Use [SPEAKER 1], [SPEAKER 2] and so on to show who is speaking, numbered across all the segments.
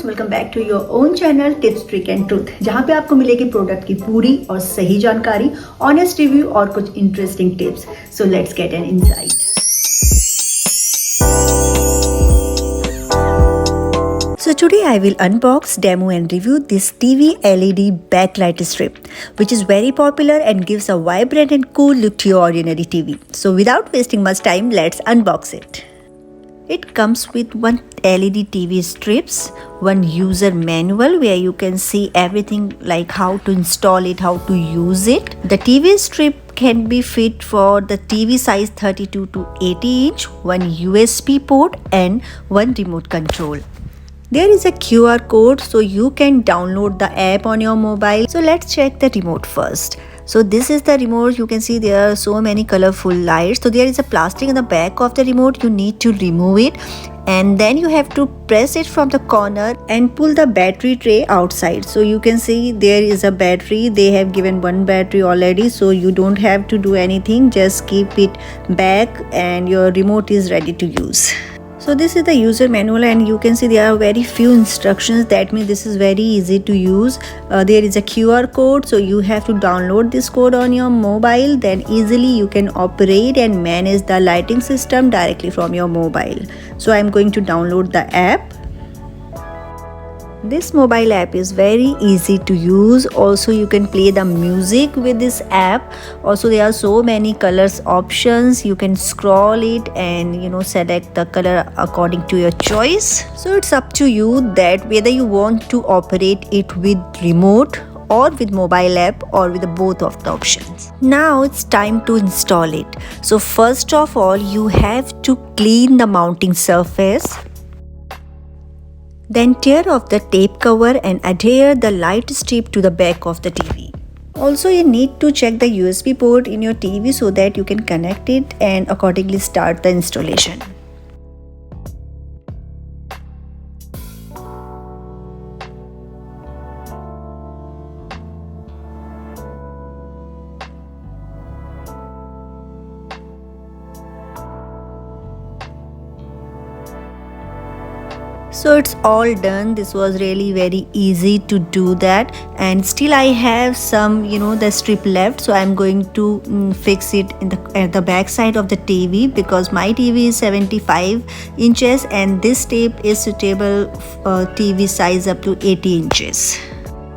[SPEAKER 1] Welcome back to your own channel tips trick and truth, जहां पे आपको मिलेगी प्रोडक्ट की पूरी और सही जानकारी, ऑनेस्ट रिव्यू और कुछ interesting tips. So let's get an insight. So today I will unbox, demo and review this TV LED backlight strip, which is very popular and gives a vibrant and cool look to your ordinary TV. So without wasting much time, let's unbox it. It comes with one LED TV strips, one user manual where you can see everything like how to install it, how to use it. The TV strip can be fit for the TV size 32 to 80 inch, one USB port and one remote control. There is a QR code so you can download the app on your mobile. So let's check the remote first. So this is the remote. You can see there are so many colorful lights. So there is a plastic in the back of the remote. You need to remove it and then you have to press it from the corner and pull the battery tray outside. So you can see there is a battery. They have given one battery already, so you don't have to do anything. Just keep it back and your remote is ready to use. So this is the user manual and you can see there are very few instructions. That means this is very easy to use. There is a QR code, so you have to download this code on your mobile. Then easily you can operate and manage the lighting system directly from your mobile. So I'm going to download the app. This mobile app is very easy to use. Also you can play the music with this app. Also there are so many colors options. You can scroll it and select the color according to your choice. So it's up to you that whether you want to operate it with remote or with mobile app or with both of the options. Now it's time to install it. So first of all you have to clean the mounting surface. Then tear off the tape cover and adhere the light strip to the back of the TV. Also you need to check the USB port in your TV so that you can connect it and accordingly start the installation. So it's all done. This was really very easy to do that, and still I have some the strip left, so I'm going to fix it at the back side of the TV because my TV is 75 inches and this tape is suitable TV size up to 80 inches.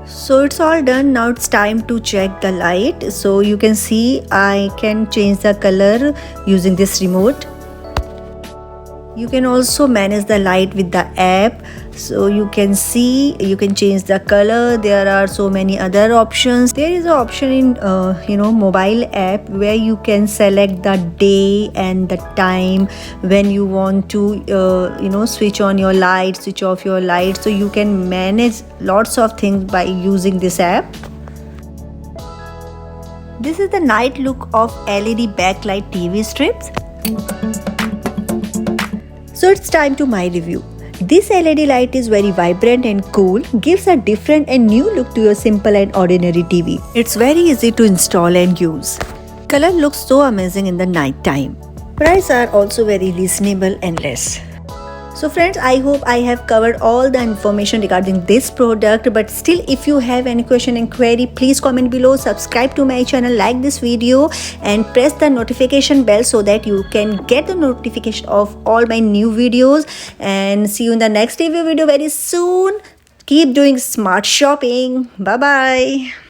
[SPEAKER 1] So it's all done. Now it's time to check the light. So you can see I can change the color using this remote. You can also manage the light with the app. So you can see you can change the color. There are so many other options. There is an option in mobile app where you can select the day and the time when you want to switch on your light, switch off your light. So you can manage lots of things by using this app. This is the night look of LED backlight TV strips. So it's time to my review. This LED light is very vibrant and cool, gives a different and new look to your simple and ordinary TV. It's very easy to install and use. Color looks so amazing in the night time. Price are also very reasonable and less. So friends, I hope I have covered all the information regarding this product, but still if you have any question and query, please comment below, subscribe to my channel, like this video and press the notification bell so that you can get the notification of all my new videos, and see you in the next review video very soon. Keep doing smart shopping. Bye bye.